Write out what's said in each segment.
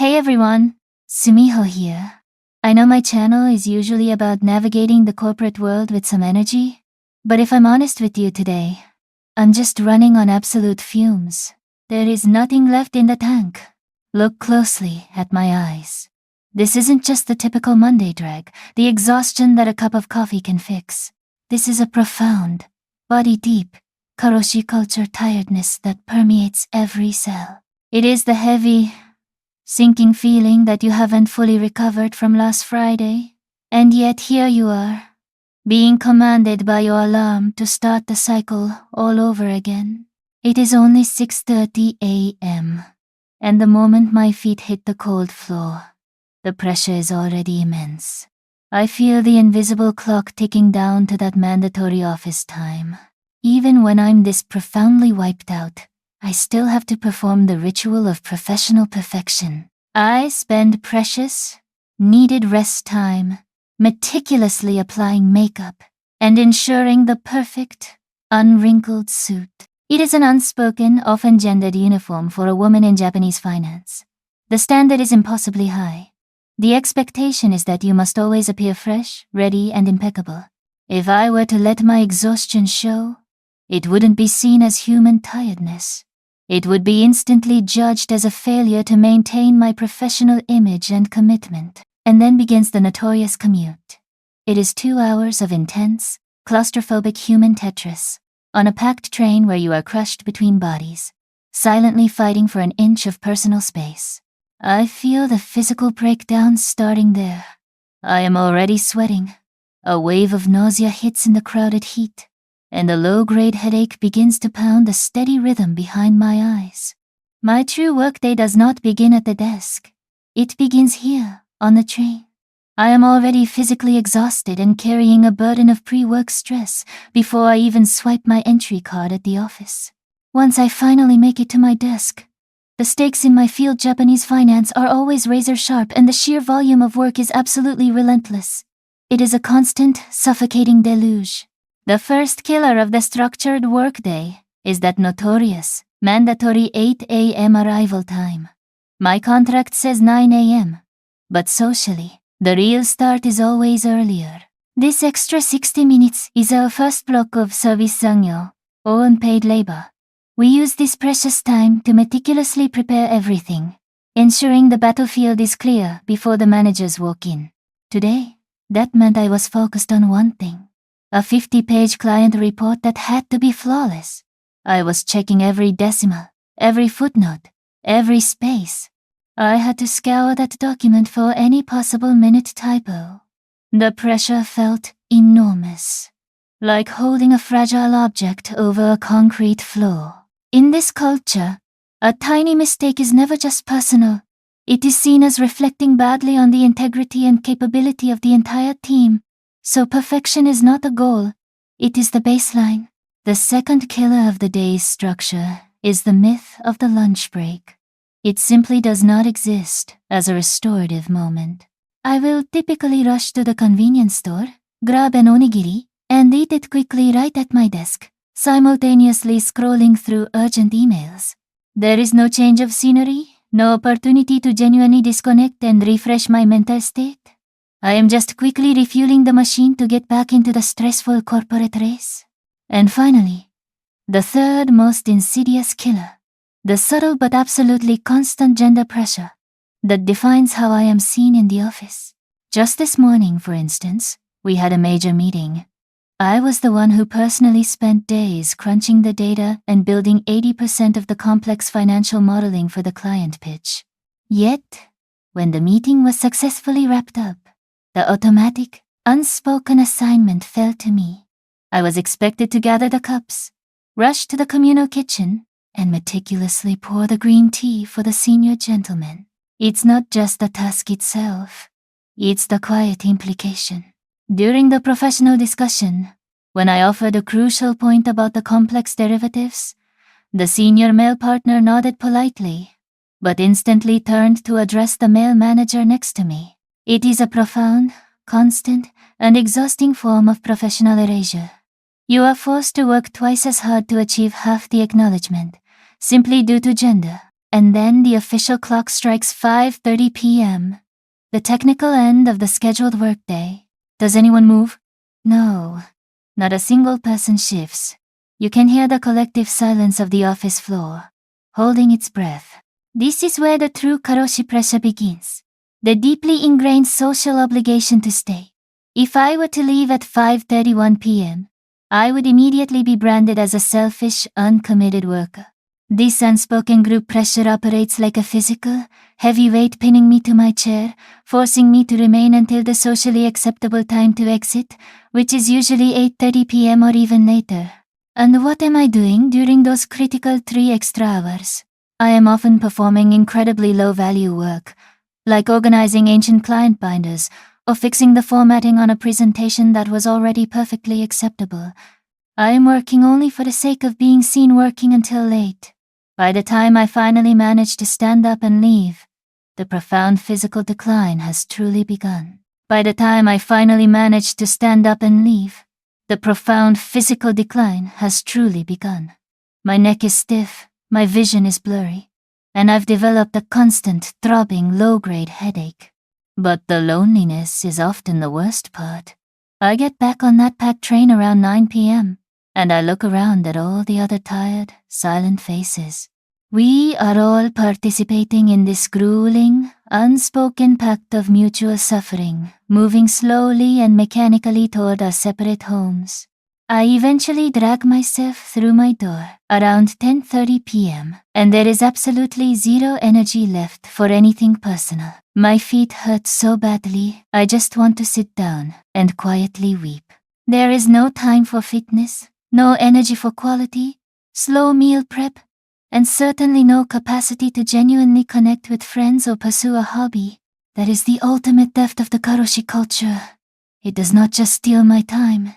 Hey everyone, Sumiho here. I know my channel is usually about navigating the corporate world with some energy, but if I'm honest with you today, I'm just running on absolute fumes. There is nothing left in the tank. Look closely at my eyes. This isn't just the typical Monday drag, the exhaustion that a cup of coffee can fix. This is a profound, body-deep, Karoshi culture tiredness that permeates every cell. It is the heavy, sinking feeling that you haven't fully recovered from last Friday, and yet here you are, being commanded by your alarm to start the cycle all over again. It is only 6:30 a.m., and the moment my feet hit the cold floor, the pressure is already immense. I feel the invisible clock ticking down to that mandatory office time. Even when I'm this profoundly wiped out, I still have to perform the ritual of professional perfection. I spend precious, needed rest time, meticulously applying makeup and ensuring the perfect, unwrinkled suit. It is an unspoken, often gendered uniform for a woman in Japanese finance. The standard is impossibly high. The expectation is that you must always appear fresh, ready, and impeccable. If I were to let my exhaustion show, it wouldn't be seen as human tiredness. It would be instantly judged as a failure to maintain my professional image and commitment. And then begins the notorious commute. It is 2 hours of intense, claustrophobic human Tetris, on a packed train where you are crushed between bodies, silently fighting for an inch of personal space. I feel the physical breakdown starting there. I am already sweating. A wave of nausea hits in the crowded heat, and a low-grade headache begins to pound a steady rhythm behind my eyes. My true workday does not begin at the desk. It begins here, on the train. I am already physically exhausted and carrying a burden of pre-work stress before I even swipe my entry card at the office. Once I finally make it to my desk, the stakes in my field Japanese finance are always razor-sharp and the sheer volume of work is absolutely relentless. It is a constant, suffocating deluge. The first killer of the structured workday is that notorious, mandatory 8 a.m. arrival time. My contract says 9 a.m., but socially, the real start is always earlier. This extra 60 minutes is our first block of Service Zangyō, or unpaid labor. We use this precious time to meticulously prepare everything, ensuring the battlefield is clear before the managers walk in. Today, that meant I was focused on one thing. A 50-page client report that had to be flawless. I was checking every decimal, every footnote, every space. I had to scour that document for any possible minute typo. The pressure felt enormous, like holding a fragile object over a concrete floor. In this culture, a tiny mistake is never just personal. It is seen as reflecting badly on the integrity and capability of the entire team. So perfection is not a goal, it is the baseline. The second killer of the day's structure is the myth of the lunch break. It simply does not exist as a restorative moment. I will typically rush to the convenience store, grab an onigiri, and eat it quickly right at my desk, simultaneously scrolling through urgent emails. There is no change of scenery, no opportunity to genuinely disconnect and refresh my mental state. I am just quickly refueling the machine to get back into the stressful corporate race. And finally, the third most insidious killer, the subtle but absolutely constant gender pressure that defines how I am seen in the office. Just this morning, for instance, we had a major meeting. I was the one who personally spent days crunching the data and building 80% of the complex financial modeling for the client pitch. Yet, when the meeting was successfully wrapped up, the automatic, unspoken assignment fell to me. I was expected to gather the cups, rush to the communal kitchen, and meticulously pour the green tea for the senior gentleman. It's not just the task itself, it's the quiet implication. During the professional discussion, when I offered a crucial point about the complex derivatives, the senior male partner nodded politely, but instantly turned to address the male manager next to me. It is a profound, constant, and exhausting form of professional erasure. You are forced to work twice as hard to achieve half the acknowledgement, simply due to gender. And then the official clock strikes 5:30 p.m. The technical end of the scheduled workday. Does anyone move? No. Not a single person shifts. You can hear the collective silence of the office floor, holding its breath. This is where the true Karoshi pressure begins. The deeply ingrained social obligation to stay. If I were to leave at 5:31 p.m., I would immediately be branded as a selfish, uncommitted worker. This unspoken group pressure operates like a physical, heavy weight pinning me to my chair, forcing me to remain until the socially acceptable time to exit, which is usually 8:30 p.m. or even later. And what am I doing during those critical 3 extra hours? I am often performing incredibly low-value work, like organizing ancient client binders or fixing the formatting on a presentation that was already perfectly acceptable. I am working only for the sake of being seen working until late. By the time I finally manage to stand up and leave, the profound physical decline has truly begun. By the time I finally manage to stand up and leave, the profound physical decline has truly begun. My neck is stiff, my vision is blurry, and I've developed a constant, throbbing, low-grade headache. But the loneliness is often the worst part. I get back on that packed train around 9 p.m., and I look around at all the other tired, silent faces. We are all participating in this grueling, unspoken pact of mutual suffering, moving slowly and mechanically toward our separate homes. I eventually drag myself through my door around 10:30 p.m., and there is absolutely zero energy left for anything personal. My feet hurt so badly, I just want to sit down and quietly weep. There is no time for fitness, no energy for quality, slow meal prep, and certainly no capacity to genuinely connect with friends or pursue a hobby. That is the ultimate theft of the Karoshi culture. It does not just steal my time.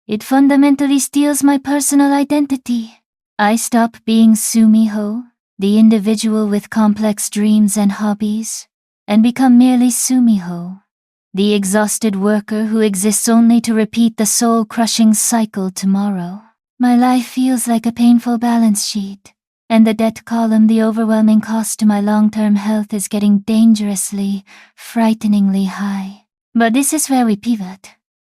It fundamentally steals my personal identity. I stop being Sumiho, the individual with complex dreams and hobbies, and become merely Sumiho, the exhausted worker who exists only to repeat the soul-crushing cycle tomorrow. My life feels like a painful balance sheet, and the debt column, the overwhelming cost to my long-term health, is getting dangerously, frighteningly high. But this is where we pivot.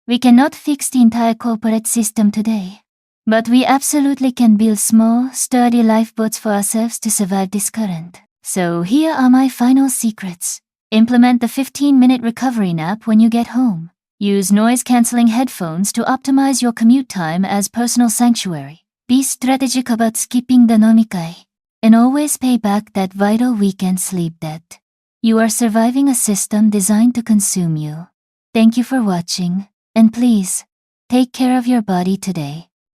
We cannot fix the entire corporate system today, but we absolutely can build small, sturdy lifeboats for ourselves to survive this current. So here are my final secrets. Implement the 15-minute recovery nap when you get home. Use noise-canceling headphones to optimize your commute time as personal sanctuary. Be strategic about skipping the Nomikai, and always pay back that vital weekend sleep debt. You are surviving a system designed to consume you. Thank you for watching, and please, take care of your body today.